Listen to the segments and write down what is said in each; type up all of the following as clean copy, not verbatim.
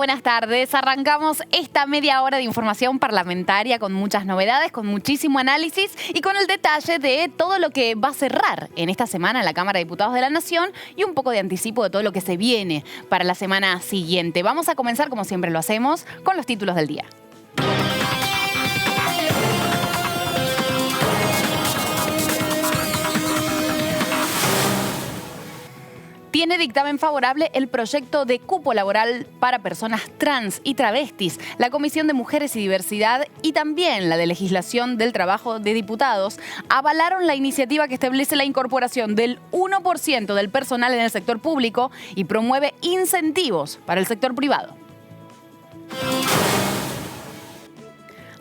buenas tardes. Arrancamos esta media hora de información parlamentaria con muchas novedades, con muchísimo análisis y con el detalle de todo lo que va a cerrar en esta semana en la Cámara de Diputados de la Nación y un poco de anticipo de todo lo que se viene para la semana siguiente. Vamos a comenzar, como siempre lo hacemos, con los títulos del día. Tiene dictamen favorable el proyecto de cupo laboral para personas trans y travestis. La Comisión de Mujeres y Diversidad y también la de Legislación del Trabajo de Diputados avalaron la iniciativa que establece la incorporación del 1% del personal en el sector público y promueve incentivos para el sector privado.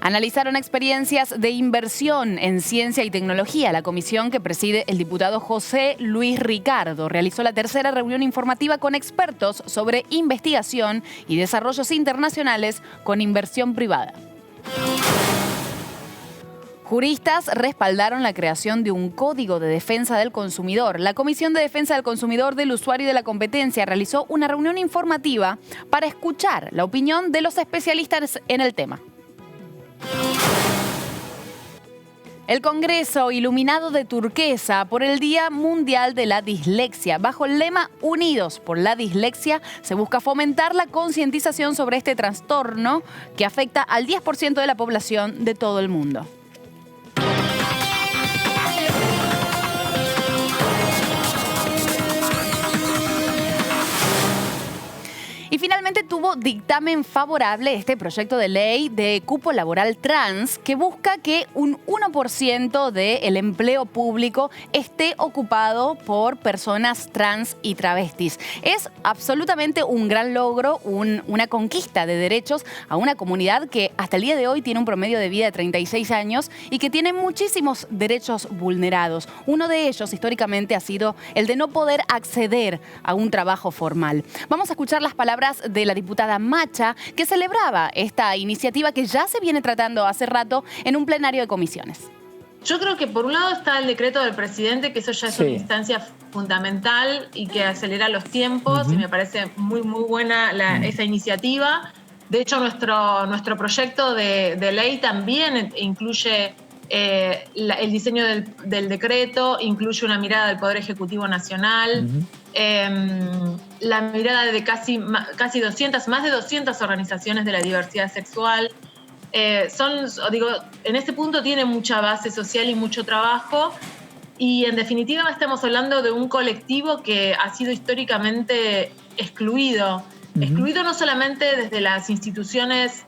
Analizaron experiencias de inversión en ciencia y tecnología. La comisión que preside el diputado José Luis Ricardo realizó la tercera reunión informativa con expertos sobre investigación y desarrollos internacionales con inversión privada. Juristas respaldaron la creación de un Código de Defensa del Consumidor. La Comisión de Defensa del Consumidor, del Usuario y de la Competencia realizó una reunión informativa para escuchar la opinión de los especialistas en el tema. El Congreso, iluminado de turquesa por el Día Mundial de la Dislexia. Bajo el lema Unidos por la Dislexia, se busca fomentar la concientización sobre este trastorno que afecta al 10% de la población de todo el mundo. Y finalmente tuvo dictamen favorable este proyecto de ley de cupo laboral trans que busca que un 1% del empleo público esté ocupado por personas trans y travestis. Es absolutamente un gran logro, una conquista de derechos a una comunidad que hasta el día de hoy tiene un promedio de vida de 36 años y que tiene muchísimos derechos vulnerados. Uno de ellos históricamente ha sido el de no poder acceder a un trabajo formal. Vamos a escuchar las palabras de la diputada Macha, que celebraba esta iniciativa que ya se viene tratando hace rato en un plenario de comisiones. Yo creo que por un lado está el decreto del presidente, que eso ya es una instancia fundamental y que acelera los tiempos, y me parece muy buena esa iniciativa. De hecho, nuestro proyecto de ley también incluye el diseño del decreto, incluye una mirada del Poder Ejecutivo Nacional, la mirada de casi 200, más de 200 organizaciones de la diversidad sexual. En este punto tiene mucha base social y mucho trabajo, y en definitiva estamos hablando de un colectivo que ha sido históricamente excluido. Excluido no solamente desde las instituciones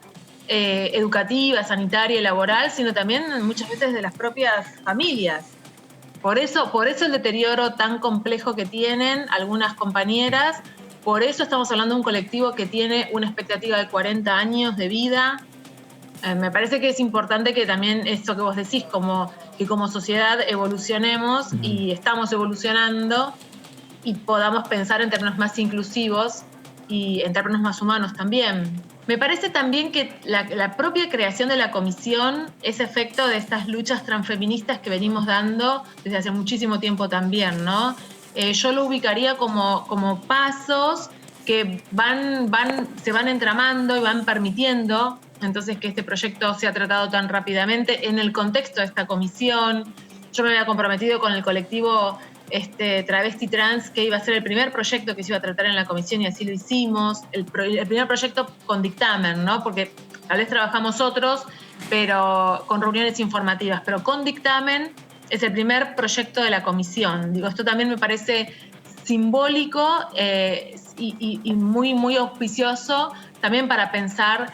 educativa, sanitaria y laboral, sino también muchas veces de las propias familias. Por eso el deterioro tan complejo que tienen algunas compañeras, por eso estamos hablando de un colectivo que tiene una expectativa de 40 años de vida. Me parece que es importante que también esto que vos decís, que como sociedad evolucionemos, y estamos evolucionando, y podamos pensar en términos más inclusivos y en términos más humanos también. Me parece también que la propia creación de la comisión es efecto de estas luchas transfeministas que venimos dando desde hace muchísimo tiempo también, ¿no? Yo lo ubicaría como pasos que se van entramando y van permitiendo entonces que este proyecto sea tratado tan rápidamente en el contexto de esta comisión. Yo me había comprometido con el colectivo travesti trans que iba a ser el primer proyecto que se iba a tratar en la comisión, y así lo hicimos. El primer proyecto con dictamen, ¿no? Porque tal vez trabajamos otros, pero con reuniones informativas, pero con dictamen es el primer proyecto de la comisión. Esto también me parece simbólico y muy auspicioso también para pensar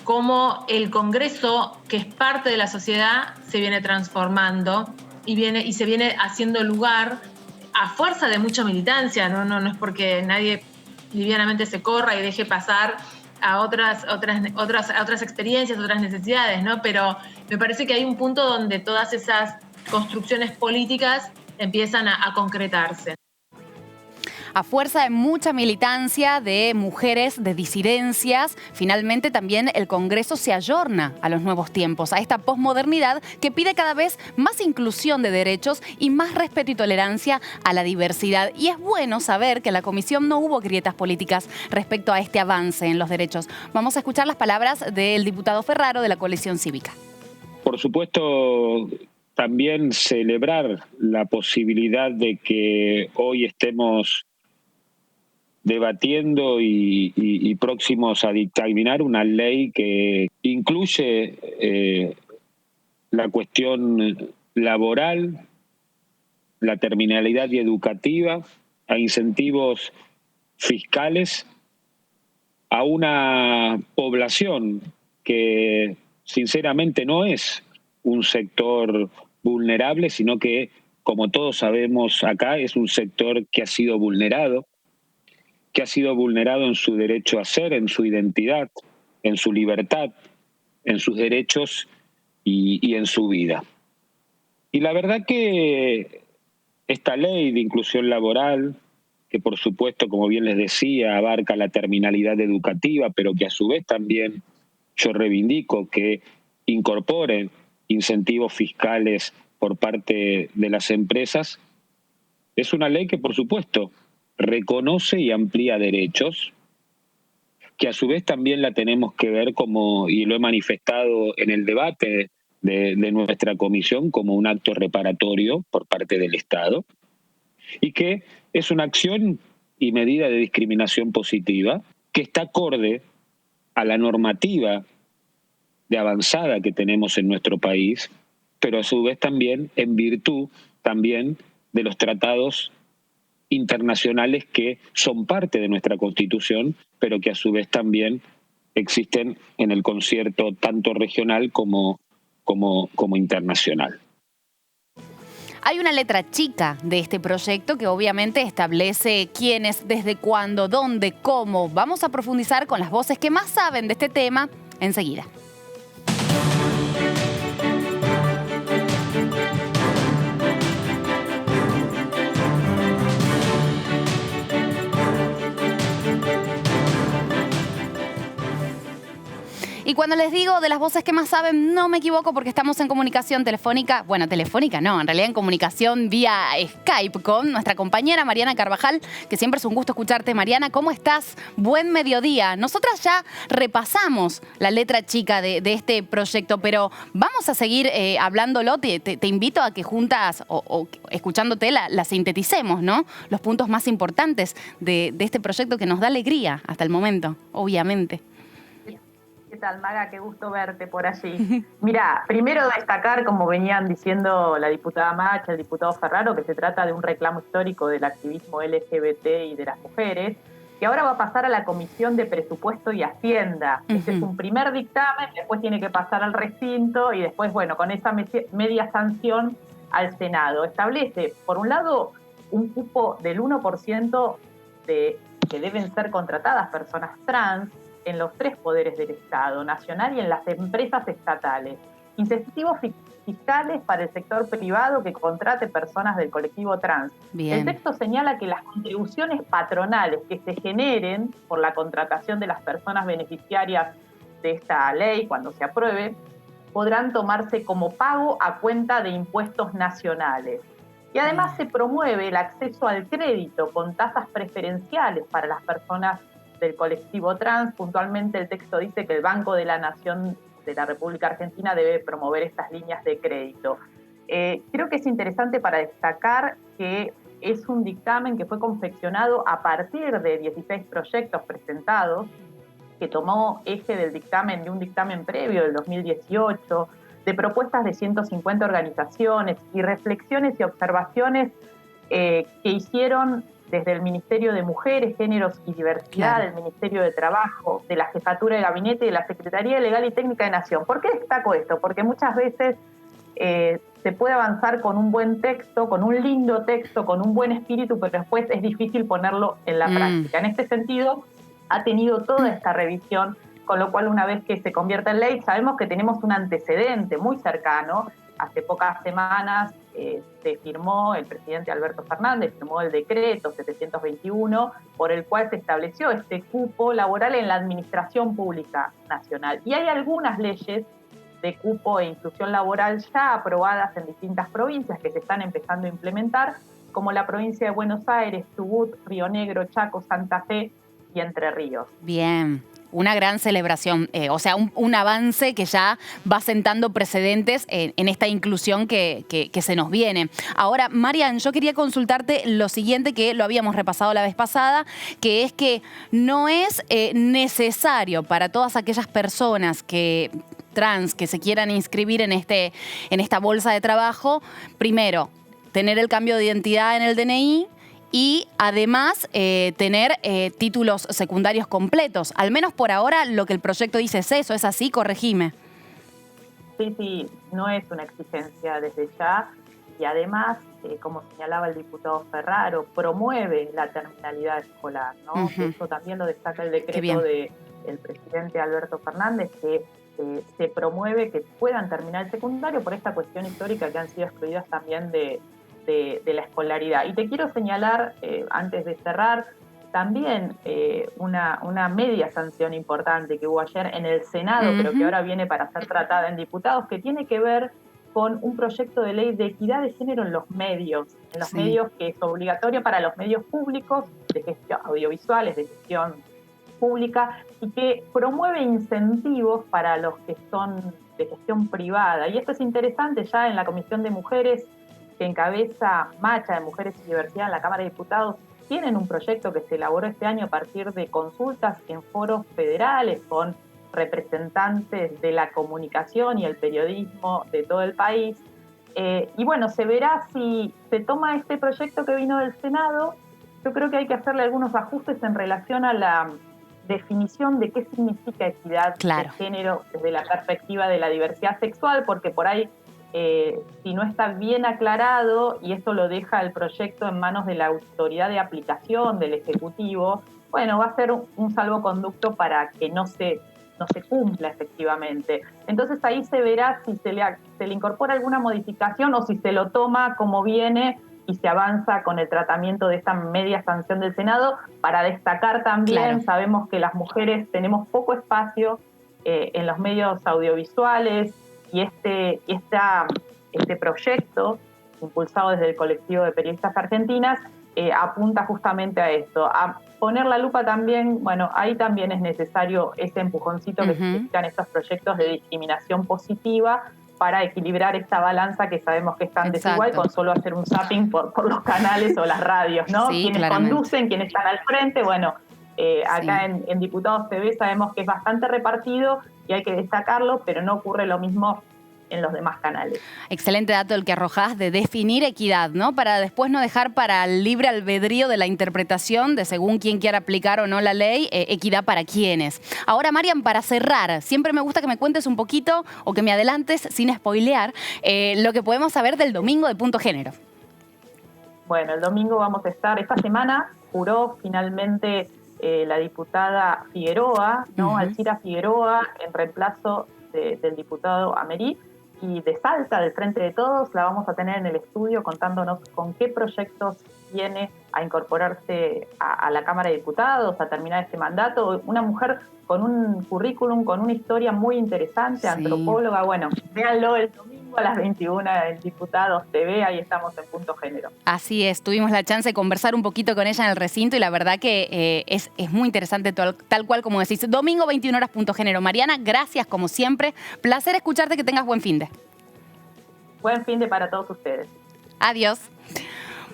cómo el Congreso, que es parte de la sociedad, se viene transformando y se viene haciendo lugar a fuerza de mucha militancia. No es porque nadie livianamente se corra y deje pasar a otras experiencias, otras necesidades, ¿no? Pero me parece que hay un punto donde todas esas construcciones políticas empiezan a concretarse. A fuerza de mucha militancia de mujeres, de disidencias, finalmente también el Congreso se ayorna a los nuevos tiempos, a esta posmodernidad que pide cada vez más inclusión de derechos y más respeto y tolerancia a la diversidad. Y es bueno saber que en la comisión no hubo grietas políticas respecto a este avance en los derechos. Vamos a escuchar las palabras del diputado Ferraro de la Coalición Cívica. Por supuesto, también celebrar la posibilidad de que hoy estemos debatiendo y próximos a dictaminar una ley que incluye la cuestión laboral, la terminalidad y educativa, a incentivos fiscales, a una población que sinceramente no es un sector vulnerable, sino que, como todos sabemos acá, es un sector que ha sido vulnerado en su derecho a ser, en su identidad, en su libertad, en sus derechos y en su vida. Y la verdad que esta ley de inclusión laboral, que por supuesto, como bien les decía, abarca la terminalidad educativa, pero que a su vez también yo reivindico que incorporen incentivos fiscales por parte de las empresas, es una ley que, por supuesto, reconoce y amplía derechos, que a su vez también la tenemos que ver como, y lo he manifestado en el debate de nuestra comisión, como un acto reparatorio por parte del Estado, y que es una acción y medida de discriminación positiva que está acorde a la normativa de avanzada que tenemos en nuestro país, pero a su vez también en virtud también de los tratados internacionales que son parte de nuestra Constitución, pero que a su vez también existen en el concierto tanto regional como internacional. Hay una letra chica de este proyecto que obviamente establece quiénes, desde cuándo, dónde, cómo. Vamos a profundizar con las voces que más saben de este tema enseguida. Y cuando les digo de las voces que más saben, no me equivoco porque estamos en comunicación telefónica. Bueno, telefónica no, en realidad en comunicación vía Skype con nuestra compañera Mariana Carvajal, que siempre es un gusto escucharte. Mariana, ¿cómo estás? Buen mediodía. Nosotras ya repasamos la letra chica de este proyecto, pero vamos a seguir hablándolo. Te invito a que juntas o escuchándote la sinteticemos, ¿no? Los puntos más importantes de este proyecto que nos da alegría hasta el momento, obviamente. ¿Qué tal, Maga? Qué gusto verte por allí. Mira, primero destacar, como venían diciendo la diputada Macha, el diputado Ferraro, que se trata de un reclamo histórico del activismo LGBT y de las mujeres, que ahora va a pasar a la Comisión de Presupuesto y Hacienda. Este es un primer dictamen, después tiene que pasar al recinto y después, bueno, con esa media sanción al Senado. Establece, por un lado, un cupo del 1% que deben ser contratadas personas trans en los 3 poderes del Estado, nacional y en las empresas estatales. Incentivos fiscales para el sector privado que contrate personas del colectivo trans. Bien. El texto señala que las contribuciones patronales que se generen por la contratación de las personas beneficiarias de esta ley, cuando se apruebe, podrán tomarse como pago a cuenta de impuestos nacionales. Y además se promueve el acceso al crédito con tasas preferenciales para las personas del colectivo trans. Puntualmente el texto dice que el Banco de la Nación de la República Argentina debe promover estas líneas de crédito. Creo que es interesante para destacar que es un dictamen que fue confeccionado a partir de 16 proyectos presentados, que tomó eje del dictamen, de un dictamen previo del 2018, de propuestas de 150 organizaciones y reflexiones y observaciones que hicieron desde el Ministerio de Mujeres, Géneros y Diversidad, del Ministerio de Trabajo, de la Jefatura de Gabinete y de la Secretaría Legal y Técnica de Nación. ¿Por qué destaco esto? Porque muchas veces se puede avanzar con un buen texto, con un lindo texto, con un buen espíritu, pero después es difícil ponerlo en la práctica. En este sentido, ha tenido toda esta revisión, con lo cual una vez que se convierta en ley, sabemos que tenemos un antecedente muy cercano, hace pocas semanas se firmó, el presidente Alberto Fernández firmó el decreto 721 por el cual se estableció este cupo laboral en la administración pública nacional. Y hay algunas leyes de cupo e inclusión laboral ya aprobadas en distintas provincias que se están empezando a implementar, como la provincia de Buenos Aires, Chubut, Río Negro, Chaco, Santa Fe y Entre Ríos. Bien. Una gran celebración, o sea, un avance que ya va sentando precedentes en esta inclusión que se nos viene. Ahora, Marian, yo quería consultarte lo siguiente, que lo habíamos repasado la vez pasada, que es que no es necesario para todas aquellas personas trans que se quieran inscribir en esta bolsa de trabajo, primero, tener el cambio de identidad en el DNI, y además tener títulos secundarios completos. Al menos por ahora lo que el proyecto dice es eso, ¿es así? Corregime. Sí, no es una exigencia desde ya y además, como señalaba el diputado Ferraro, promueve la terminalidad escolar, ¿no? Eso también lo destaca el decreto del presidente Alberto Fernández, que se promueve que puedan terminar el secundario por esta cuestión histórica que han sido excluidas también de la escolaridad. Y te quiero señalar, antes de cerrar, también una media sanción importante que hubo ayer en el Senado, pero que ahora viene para ser tratada en diputados, que tiene que ver con un proyecto de ley de equidad de género en los medios, medios que es obligatorio para los medios públicos, de gestión audiovisuales, de gestión pública, y que promueve incentivos para los que son de gestión privada. Y esto es interesante, ya en la Comisión de Mujeres que encabeza Macha de Mujeres y Diversidad en la Cámara de Diputados, tienen un proyecto que se elaboró este año a partir de consultas en foros federales con representantes de la comunicación y el periodismo de todo el país. Y bueno, se verá si se toma este proyecto que vino del Senado. Yo creo que hay que hacerle algunos ajustes en relación a la definición de qué significa equidad de género desde la perspectiva de la diversidad sexual, porque por ahí si no está bien aclarado, y esto lo deja el proyecto en manos de la autoridad de aplicación del Ejecutivo, bueno, va a ser un salvoconducto para que no se cumpla efectivamente. Entonces ahí se verá si se le incorpora alguna modificación o si se lo toma como viene y se avanza con el tratamiento de esta media sanción del Senado. Para destacar también, sabemos que las mujeres tenemos poco espacio en los medios audiovisuales, y este proyecto, impulsado desde el colectivo de periodistas argentinas, apunta justamente a esto, a poner la lupa también. Bueno, ahí también es necesario ese empujoncito que significan estos proyectos de discriminación positiva para equilibrar esta balanza que sabemos que es tan desigual con solo hacer un zapping por los canales o las radios, ¿no? Sí, quienes conducen, quienes están al frente, bueno, acá en Diputados TV sabemos que es bastante repartido y hay que destacarlo, pero no ocurre lo mismo en los demás canales. Excelente dato el que arrojás de definir equidad, ¿no? Para después no dejar para el libre albedrío de la interpretación de según quién quiera aplicar o no la ley, equidad para quiénes. Ahora, Marian, para cerrar, siempre me gusta que me cuentes un poquito o que me adelantes sin spoilear lo que podemos saber del domingo de Punto Género. Bueno, el domingo vamos a estar, esta semana juró finalmente la diputada Figueroa, ¿no? Alcira Figueroa, en reemplazo del diputado Amerí, y de Salta, del Frente de Todos, la vamos a tener en el estudio contándonos con qué proyectos viene a incorporarse a la Cámara de Diputados, a terminar este mandato. Una mujer con un currículum, con una historia muy interesante, antropóloga. Bueno, véanlo el domingo a las 21 en Diputados TV, ahí estamos en Punto Género. Así es, tuvimos la chance de conversar un poquito con ella en el recinto y la verdad que es muy interesante tal cual como decís. Domingo 21 horas Punto Género. Mariana, gracias como siempre. Placer escucharte, que tengas buen finde. Buen finde para todos ustedes. Adiós.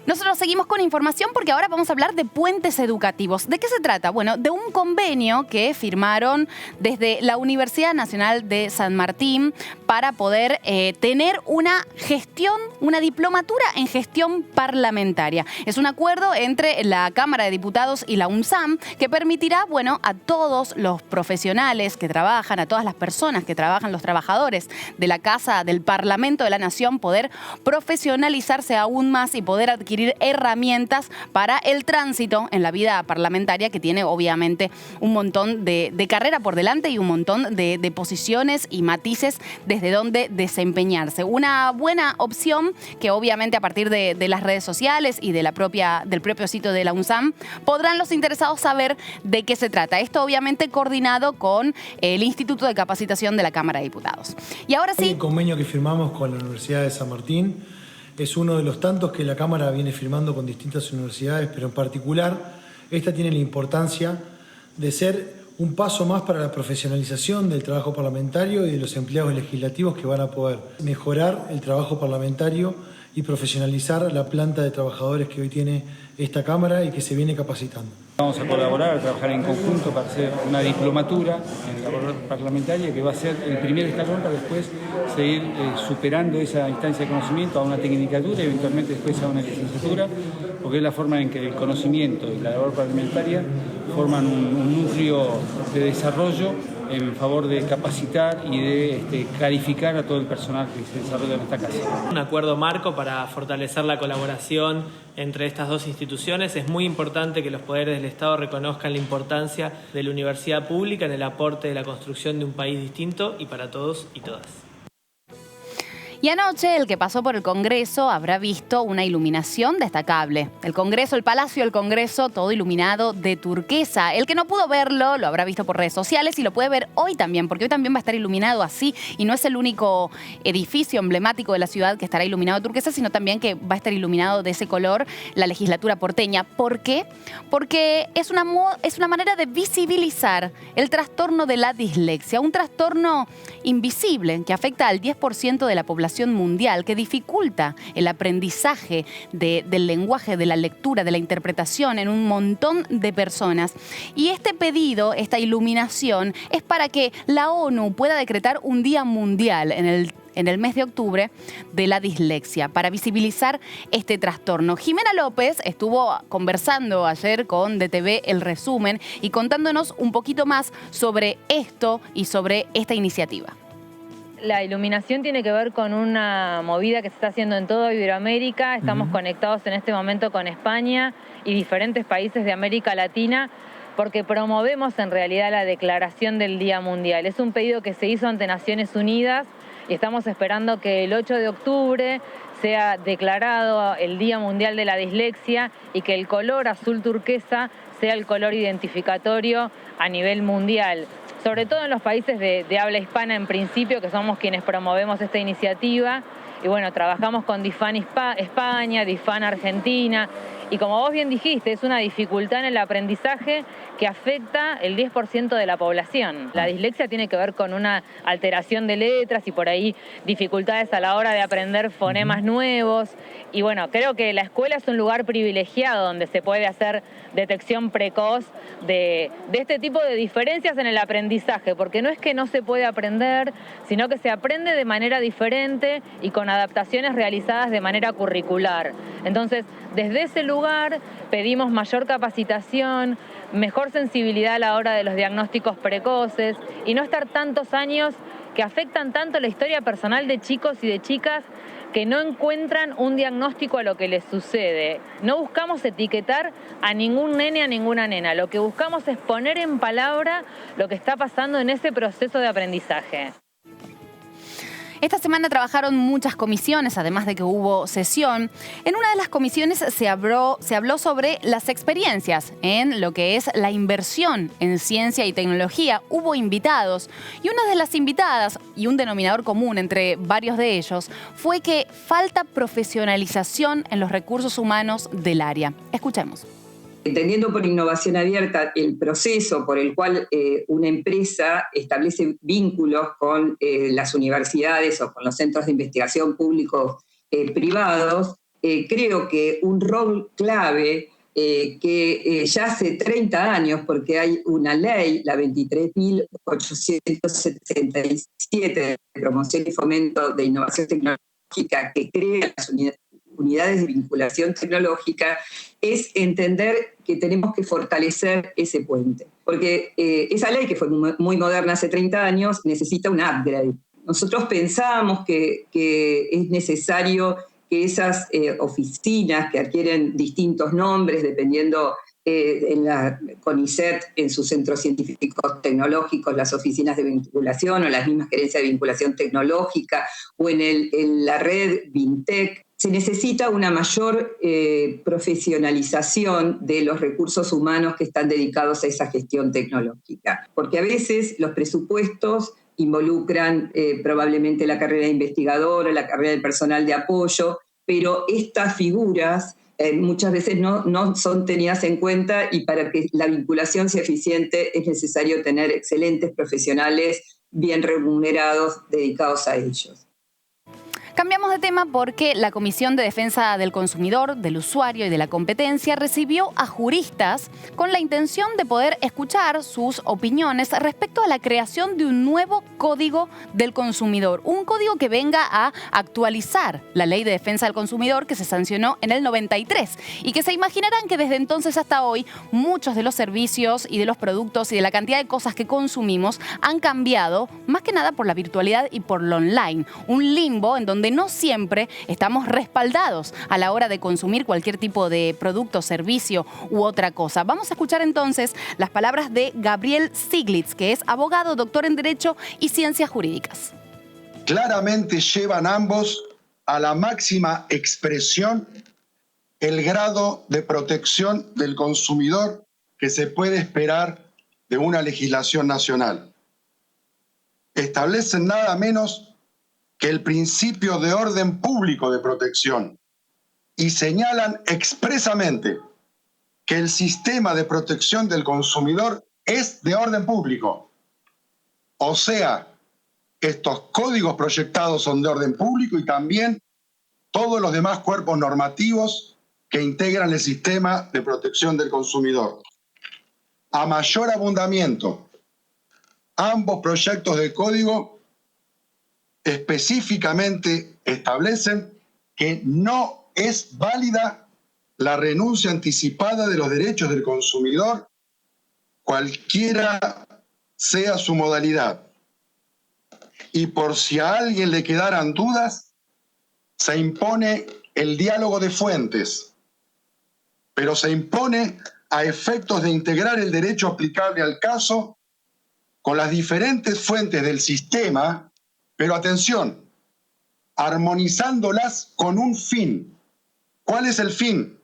Nosotros seguimos con información porque ahora vamos a hablar de puentes educativos. ¿De qué se trata? Bueno, de un convenio que firmaron desde la Universidad Nacional de San Martín para poder tener una gestión, una diplomatura en gestión parlamentaria. Es un acuerdo entre la Cámara de Diputados y la UNSAM que permitirá, bueno, a todos los profesionales que trabajan, a todas las personas que trabajan, los trabajadores de la Casa del Parlamento de la Nación, poder profesionalizarse aún más y poder adquirir adquirir herramientas para el tránsito en la vida parlamentaria, que tiene obviamente un montón de carrera por delante y un montón de posiciones y matices desde donde desempeñarse. Una buena opción que obviamente a partir de las redes sociales y del propio sitio de la UNSAM podrán los interesados saber de qué se trata. Esto obviamente coordinado con el Instituto de Capacitación de la Cámara de Diputados. Y ahora sí... El convenio que firmamos con la Universidad de San Martín es uno de los tantos que la Cámara viene firmando con distintas universidades, pero en particular esta tiene la importancia de ser un paso más para la profesionalización del trabajo parlamentario y de los empleados legislativos que van a poder mejorar el trabajo parlamentario y profesionalizar la planta de trabajadores que hoy tiene esta Cámara y que se viene capacitando. Vamos a colaborar, a trabajar en conjunto para hacer una diplomatura en labor parlamentaria que va a ser el primer escalón para después seguir superando esa instancia de conocimiento a una tecnicatura y eventualmente después a una licenciatura, porque es la forma en que el conocimiento y la labor parlamentaria forman un núcleo de desarrollo en favor de capacitar y de clarificar a todo el personal que se desarrolla en esta casa. Un acuerdo marco para fortalecer la colaboración entre estas dos instituciones. Es muy importante que los poderes del Estado reconozcan la importancia de la universidad pública en el aporte de la construcción de un país distinto y para todos y todas. Y anoche el que pasó por el Congreso habrá visto una iluminación destacable. El Congreso, el Palacio del Congreso, todo iluminado de turquesa. El que no pudo verlo lo habrá visto por redes sociales y lo puede ver hoy también, porque hoy también va a estar iluminado así. Y no es el único edificio emblemático de la ciudad que estará iluminado de turquesa, sino también que va a estar iluminado de ese color la legislatura porteña. ¿Por qué? Porque es una manera de visibilizar el trastorno de la dislexia, un trastorno invisible que afecta al 10% de la población mundial, que dificulta el aprendizaje del lenguaje, de la lectura, de la interpretación en un montón de personas. Y este pedido, esta iluminación, es para que la ONU pueda decretar un día mundial en el mes de octubre de la dislexia, para visibilizar este trastorno. Jimena López estuvo conversando ayer con DTV El Resumen y contándonos un poquito más sobre esto y sobre esta iniciativa. La iluminación tiene que ver con una movida que se está haciendo en toda Iberoamérica. Estamos conectados en este momento con España y diferentes países de América Latina porque promovemos en realidad la declaración del Día Mundial. Es un pedido que se hizo ante Naciones Unidas y estamos esperando que el 8 de octubre sea declarado el Día Mundial de la Dislexia y que el color azul turquesa sea el color identificatorio a nivel mundial. Sobre todo en los países de habla hispana en principio, que somos quienes promovemos esta iniciativa. Y bueno, trabajamos con DIFAN España, DIFAN Argentina. Y como vos bien dijiste, es una dificultad en el aprendizaje que afecta el 10% de la población. La dislexia tiene que ver con una alteración de letras y por ahí dificultades a la hora de aprender fonemas nuevos. Y bueno, creo que la escuela es un lugar privilegiado donde se puede hacer detección precoz de este tipo de diferencias en el aprendizaje, porque no es que no se puede aprender, sino que se aprende de manera diferente y con adaptaciones realizadas de manera curricular. Entonces, desde ese lugar pedimos mayor capacitación, mejor sensibilidad a la hora de los diagnósticos precoces y no estar tantos años que afectan tanto la historia personal de chicos y de chicas que no encuentran un diagnóstico a lo que les sucede. No buscamos etiquetar a ningún nene, a ninguna nena. Lo que buscamos es poner en palabra lo que está pasando en ese proceso de aprendizaje. Esta semana trabajaron muchas comisiones, además de que hubo sesión. En una de las comisiones se habló sobre las experiencias en lo que es la inversión en ciencia y tecnología. Hubo invitados y una de las invitadas, y un denominador común entre varios de ellos, fue que falta profesionalización en los recursos humanos del área. Escuchemos. Entendiendo por innovación abierta el proceso por el cual una empresa establece vínculos con las universidades o con los centros de investigación públicos privados, creo que un rol clave que ya hace 30 años, porque hay una ley, la 23.877 de promoción y fomento de innovación tecnológica, que crea las unidades de vinculación tecnológica, es entender que tenemos que fortalecer ese puente. Porque esa ley, que fue muy moderna hace 30 años, necesita un upgrade. Nosotros pensamos que es necesario que esas oficinas que adquieren distintos nombres dependiendo en la CONICET, en sus centros científicos tecnológicos, las oficinas de vinculación o las mismas gerencias de vinculación tecnológica, o en la red Vintec, se necesita una mayor profesionalización de los recursos humanos que están dedicados a esa gestión tecnológica, porque a veces los presupuestos involucran probablemente la carrera de investigador o la carrera del personal de apoyo, pero estas figuras muchas veces no son tenidas en cuenta, y para que la vinculación sea eficiente es necesario tener excelentes profesionales bien remunerados dedicados a ellos. Cambiamos de tema porque la Comisión de Defensa del Consumidor, del Usuario y de la Competencia recibió a juristas con la intención de poder escuchar sus opiniones respecto a la creación de un nuevo Código del Consumidor. Un código que venga a actualizar la Ley de Defensa del Consumidor que se sancionó en el 93 y que se imaginarán que desde entonces hasta hoy muchos de los servicios y de los productos y de la cantidad de cosas que consumimos han cambiado, más que nada por la virtualidad y por lo online. Un limbo en donde no siempre estamos respaldados a la hora de consumir cualquier tipo de producto, servicio u otra cosa. Vamos a escuchar entonces las palabras de Gabriel Stiglitz, que es abogado, doctor en Derecho y Ciencias Jurídicas. Claramente llevan ambos a la máxima expresión el grado de protección del consumidor que se puede esperar de una legislación nacional. Establecen nada menos que el principio de orden público de protección y señalan expresamente que el sistema de protección del consumidor es de orden público. O sea, estos códigos proyectados son de orden público y también todos los demás cuerpos normativos que integran el sistema de protección del consumidor. A mayor abundamiento, ambos proyectos de código específicamente establecen que no es válida la renuncia anticipada de los derechos del consumidor, cualquiera sea su modalidad. Y por si a alguien le quedaran dudas, se impone el diálogo de fuentes, pero se impone a efectos de integrar el derecho aplicable al caso con las diferentes fuentes del sistema, pero atención, armonizándolas con un fin. ¿Cuál es el fin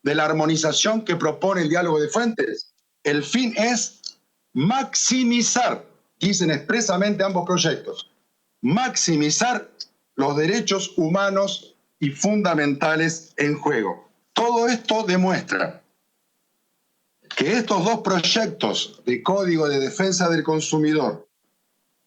de la armonización que propone el diálogo de fuentes? El fin es maximizar, dicen expresamente ambos proyectos, maximizar los derechos humanos y fundamentales en juego. Todo esto demuestra que estos dos proyectos de Código de Defensa del Consumidor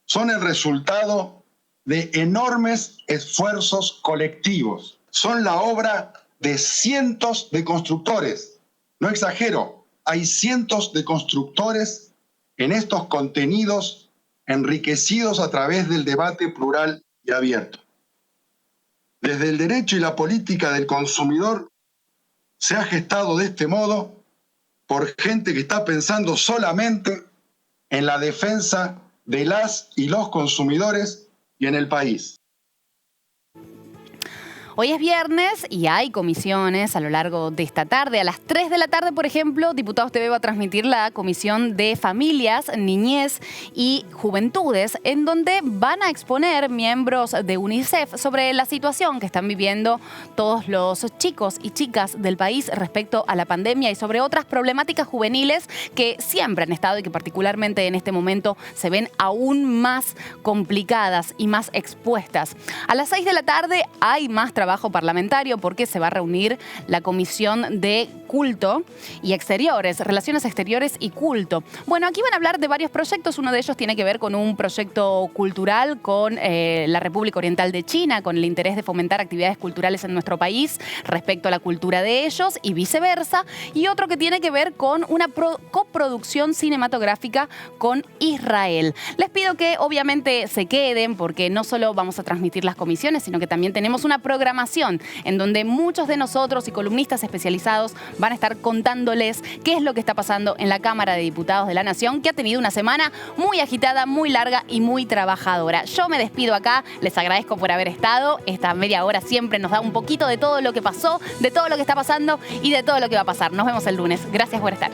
son el resultado de enormes esfuerzos colectivos. Son la obra de cientos de constructores. No exagero, hay cientos de constructores en estos contenidos enriquecidos a través del debate plural y abierto. Desde el derecho y la política del consumidor se ha gestado de este modo por gente que está pensando solamente en la defensa de las y los consumidores y en el país. Hoy es viernes y hay comisiones a lo largo de esta tarde. A las 3 de la tarde, por ejemplo, Diputados TV va a transmitir la Comisión de Familias, Niñez y Juventudes, en donde van a exponer miembros de UNICEF sobre la situación que están viviendo todos los chicos y chicas del país respecto a la pandemia y sobre otras problemáticas juveniles que siempre han estado y que particularmente en este momento se ven aún más complicadas y más expuestas. A las 6 de la tarde hay más trabajo parlamentario porque se va a reunir la Comisión de Culto y Exteriores, Relaciones Exteriores y Culto. Bueno, aquí van a hablar de varios proyectos. Uno de ellos tiene que ver con un proyecto cultural con la República Oriental de China, con el interés de fomentar actividades culturales en nuestro país respecto a la cultura de ellos y viceversa. Y otro que tiene que ver con una coproducción cinematográfica con Israel. Les pido que obviamente se queden porque no solo vamos a transmitir las comisiones, sino que también tenemos una programación programación, en donde muchos de nosotros y columnistas especializados van a estar contándoles qué es lo que está pasando en la Cámara de Diputados de la Nación, que ha tenido una semana muy agitada, muy larga y muy trabajadora. Yo me despido acá, les agradezco por haber estado. Esta media hora siempre nos da un poquito de todo lo que pasó, de todo lo que está pasando y de todo lo que va a pasar. Nos vemos el lunes. Gracias por estar.